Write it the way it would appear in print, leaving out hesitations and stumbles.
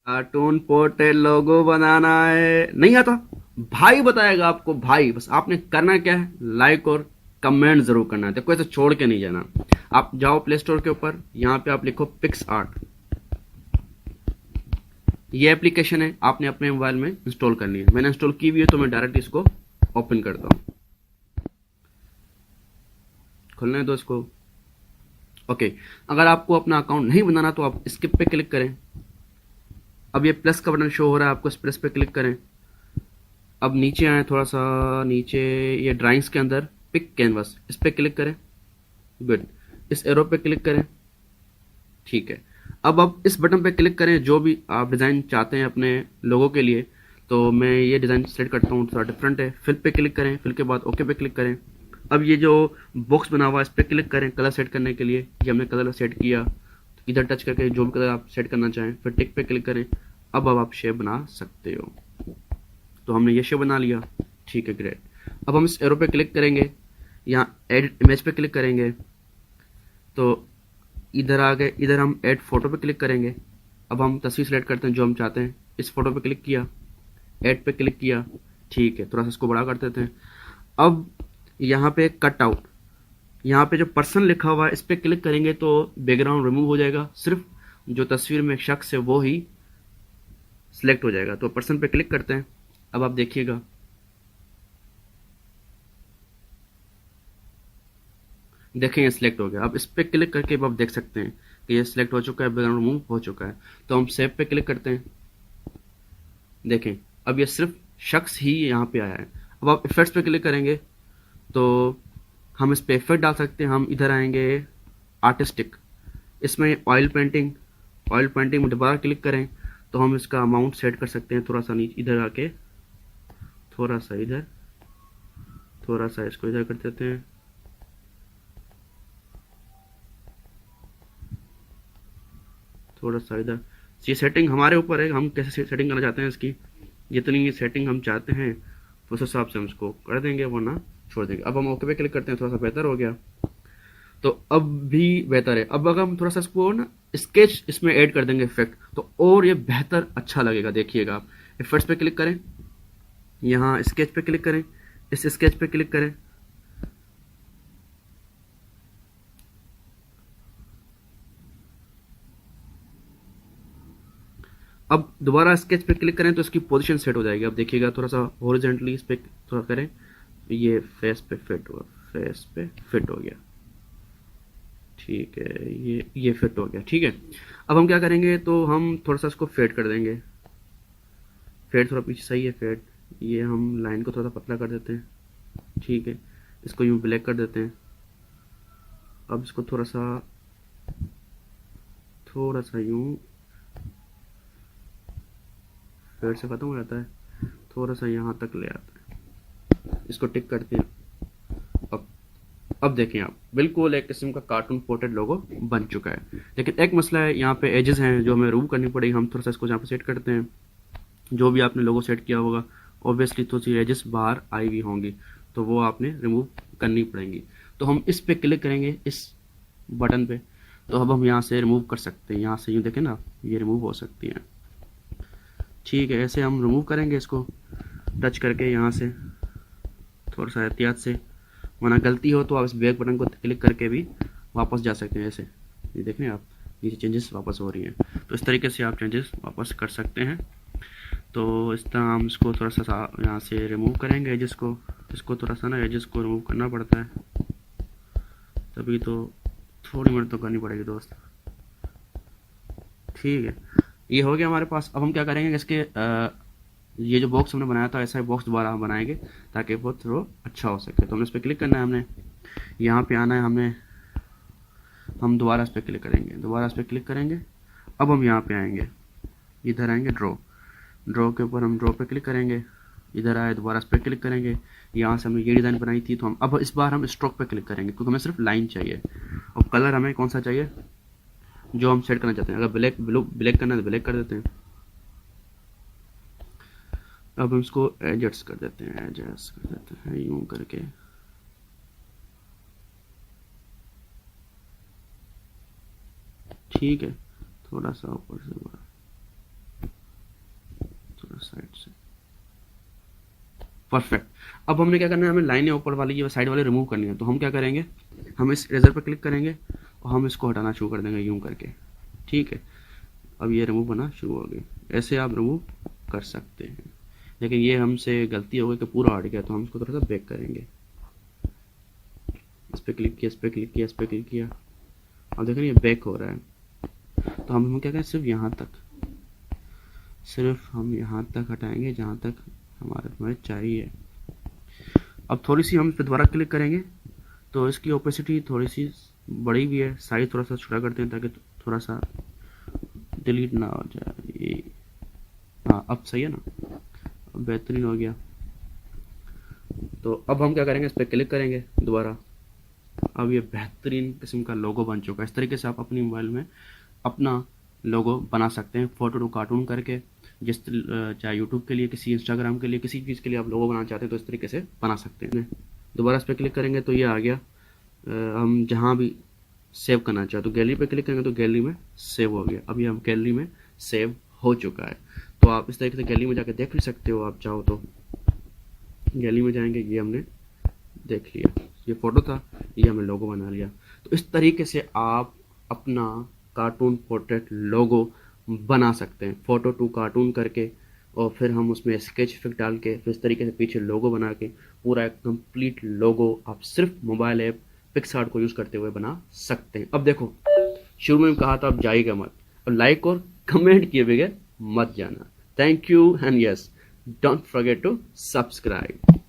Cartoon portrait लोगो बनाना है, नहीं आता? भाई बताएगा आपको, भाई। बस आपने करना क्या है, लाइक और कमेंट जरूर करना है, देखो ऐसे छोड़ के नहीं जाना। आप जाओ प्ले स्टोर के ऊपर, यहाँ पे आप लिखो पिक्स आर्ट। ये एप्लीकेशन है, आपने अपने मोबाइल में इंस्टॉल करनी है। मैंने इंस्टॉल की हुई है, तो मैं डायरेक्ट इसको ओपन करता हूँ। खोलना है तो इसको, ओके। अगर आपको अपना अकाउंट नहीं बनाना तो आप स्किप पे क्लिक करें। अब ये प्लस का बटन शो हो रहा है आपको, इस प्लस पे क्लिक करें। अब नीचे आए थोड़ा सा नीचे, ये ड्राइंग्स के अंदर पिक कैनवस, इस पे क्लिक करें। गुड। इस एरो पे क्लिक करें। ठीक है। अब आप इस बटन पे क्लिक करें जो भी आप डिज़ाइन चाहते हैं अपने लोगों के लिए। तो मैं ये डिज़ाइन सेलेक्ट करता हूँ, थोड़ा डिफरेंट है। फिल पे क्लिक करें, फिल के बाद ओके पे क्लिक करें। अब ये जो बॉक्स बना हुआ है इस पे क्लिक करें कलर सेट करने के लिए। ये हमने कलर सेट किया, तो इधर टच करके जो भी कलर आप सेट करना चाहें, फिर टिक पे क्लिक करें। अब आप शेप बना सकते हो। तो हमने ये शेप बना लिया। ठीक है, ग्रेट। अब हम इस एरो पे क्लिक करेंगे, यहाँ एडिट इमेज पे क्लिक करेंगे। तो इधर आ गए, इधर हम ऐड फोटो पे क्लिक करेंगे। अब हम तस्वीर सेलेक्ट करते हैं जो हम चाहते हैं। इस फोटो पे क्लिक किया, ऐड पे क्लिक किया। ठीक है, थोड़ा सा इसको बड़ा कर देते हैं। अब यहाँ पे कट आउट, यहाँ पे जो पर्सन लिखा हुआ है इस पे क्लिक करेंगे तो बैकग्राउंड रिमूव हो जाएगा, सिर्फ जो तस्वीर में शख्स है वो ही सिलेक्ट हो जाएगा। तो पर्सन पे क्लिक करते हैं। अब आप देखिएगा, देखें ये सिलेक्ट हो गया। अब इस पे क्लिक करके अब आप देख सकते हैं कि ये सिलेक्ट हो चुका है, बैकग्राउंड रिमूव हो चुका है। तो हम सेव पे क्लिक करते हैं। देखें, अब ये सिर्फ शख्स ही यहाँ पे आया है। अब आप इफेक्ट्स पे क्लिक करेंगे तो हम इस पे इफेक्ट डाल सकते हैं। हम इधर आएंगे आर्टिस्टिक, इसमें ऑयल पेंटिंग में दोबारा क्लिक करें तो हम इसका अमाउंट सेट कर सकते हैं। थोड़ा सा नीचे इधर आके, थोड़ा सा इधर, थोड़ा सा इसको इधर कर देते हैं, थोड़ा सा इधर। ये सेटिंग हमारे ऊपर है, हम कैसे सेटिंग करना चाहते हैं इसकी। जितनी सेटिंग हम चाहते हैं उस हिसाब से हम इसको कर देंगे, वरना छोड़ देंगे। अब हम ओके पे क्लिक करते हैं, थोड़ा सा बेहतर हो गया। तो अब भी बेहतर है। अब अगर हम थोड़ा सा इसको ना स्केच इसमें ऐड कर देंगे इफेक्ट, तो और ये बेहतर अच्छा लगेगा। देखिएगा, आप इफेक्ट्स पे क्लिक करें, यहाँ स्केच पे क्लिक करें, इस स्केच पे क्लिक करें। अब दोबारा स्केच पे क्लिक करें तो इसकी पोजीशन सेट हो जाएगी। अब देखिएगा, थोड़ा सा हॉरिजॉन्टली इस पे थोड़ा करें, ये फेस पे फिट हुआ, फेस पे फिट हो गया। ठीक है, ये फिट हो गया। ठीक है। अब हम क्या करेंगे, तो हम थोड़ा सा इसको फेड कर देंगे। फेड थोड़ा पीछे सही है, फेड। ये हम लाइन को थोड़ा सा पतला कर देते हैं। ठीक है, इसको यूं ब्लैक कर देते हैं। अब इसको थोड़ा सा यूं, फेड से ख़त्म हो जाता है, थोड़ा सा यहाँ तक ले आता है। इसको टिक करते हैं। अब अब देखें आप, बिल्कुल एक किस्म का कार्टून पोर्ट्रेट लोगो बन चुका है। लेकिन एक मसला है, यहाँ पे एजेस हैं जो हमें रिमूव करनी पड़ेगी। हम थोड़ा सा इसको यहाँ पे सेट करते हैं। जो भी आपने लोगो सेट किया होगा, ऑब्वियसली तो सी एजेस बाहर आई हुई होंगी, तो वो आपने रिमूव करनी पड़ेंगी। तो हम इस पे क्लिक करेंगे, इस बटन पे। तो अब हम यहाँ से रिमूव कर सकते हैं, यहाँ से यूँ देखें ना, ये रिमूव हो सकती हैं। ठीक है, ऐसे हम रिमूव करेंगे इसको टच करके यहाँ से, थोड़ा सा एहतियात से, वरना गलती हो तो आप इस बैक बटन को क्लिक करके भी वापस जा सकते हैं। ऐसे ये देखें आप, नीचे चेंजेस वापस हो रही हैं, तो इस तरीके से आप चेंजेस वापस कर सकते हैं। तो इस तरह हम इसको थोड़ा सा यहाँ से रिमूव करेंगे एजेस को। इसको थोड़ा सा ना एजेस को रिमूव करना पड़ता है, तभी तो थोड़ी मेहनत तो करनी पड़ेगी दोस्त। ठीक है, ये हो गया हमारे पास। अब हम क्या करेंगे, इसके ये जो बॉक्स हमने बनाया था ऐसा ही बॉक्स दोबारा हम बनाएंगे ताकि वो थोड़ा अच्छा हो सके। तो हमने इस पर क्लिक करना है, हमने यहाँ पे आना है, हम दोबारा इस पर क्लिक करेंगे, दोबारा इस पर क्लिक करेंगे। अब हम यहाँ पे आएंगे, इधर आएंगे ड्रॉ के ऊपर, हम ड्रॉ पे क्लिक करेंगे। इधर आए, दोबारा इस पर क्लिक करेंगे। यहाँ से हमने ये डिज़ाइन बनाई थी, तो हम अब इस बार हम स्ट्रोक पे क्लिक करेंगे क्योंकि हमें सिर्फ लाइन चाहिए। और कलर हमें कौन सा चाहिए, जो हम सेट करना चाहते हैं। अगर ब्लैक करना है तो ब्लैक कर देते हैं। अब हम इसको एडजस्ट कर देते हैं, एडजस्ट कर देते हैं यूं करके। ठीक है, थोड़ा सा ऊपर से बड़ा। साइड से, परफेक्ट। अब हमने क्या करना है, हमें लाइनें ऊपर वाली ये साइड वाली रिमूव करनी है, तो हम क्या करेंगे, हम इस इरेजर पर क्लिक करेंगे और हम इसको हटाना शुरू कर देंगे यूं करके, ठीक है। अब ये रिमूव होना शुरू हो गई, ऐसे आप रिमूव कर सकते हैं। लेकिन ये हमसे गलती हो गई कि पूरा हट गया, तो हम इसको थोड़ा सा बैक करेंगे। इस पर क्लिक किया, इस पर क्लिक किया, इस पर क्लिक किया, अब देखें ये बैक हो रहा है। तो हम क्या करें, सिर्फ यहाँ तक, सिर्फ हम यहाँ तक हटाएंगे जहाँ तक हमें चाहिए। अब थोड़ी सी हम इस पर दोबारा क्लिक करेंगे तो इसकी ओपेसिटी थोड़ी सी बड़ी भी है, साइज थोड़ा सा छोटा करते हैं ताकि थोड़ा सा डिलीट ना हो जाए। हाँ अब सही है ना, अब बेहतरीन हो गया। तो अब हम क्या करेंगे, इस पर क्लिक करेंगे दोबारा। अब ये बेहतरीन किस्म का लोगो बन चुका है। इस तरीके से आप अपनी मोबाइल में अपना लोगो बना सकते हैं, फोटो टू कार्टून करके। चाहे यूट्यूब के लिए, किसी इंस्टाग्राम के लिए, किसी चीज़ के लिए आप लोगो बनाना चाहते हैं तो इस तरीके से बना सकते हैं। दोबारा इस पर क्लिक करेंगे तो ये आ गया। हम जहाँ भी सेव करना चाहे तो गैलरी पे क्लिक करेंगे तो गैलरी में सेव हो गया। अभी हम गैलरी में सेव हो चुका है। तो आप इस तरीके से गैलरी में जाकर देख भी सकते हो, आप चाहो तो। गैलरी में जाएंगे, ये हमने देख लिया, ये फ़ोटो था, ये हमने लोगो बना लिया। तो इस तरीके से आप अपना कार्टून पोर्ट्रेट लोगो बना सकते हैं, फ़ोटो टू कार्टून करके, और फिर हम उसमें स्केच इफेक्ट डाल के फिर इस तरीके से पीछे लोगो बना के पूरा एक कंप्लीट लोगो आप सिर्फ मोबाइल ऐप पिक्सआर्ट को यूज़ करते हुए बना सकते हैं। अब देखो, शुरू में कहा था आप जाइएगा मत, और लाइक और कमेंट किए बगैर मत जाना। Thank you and yes, don't forget to subscribe.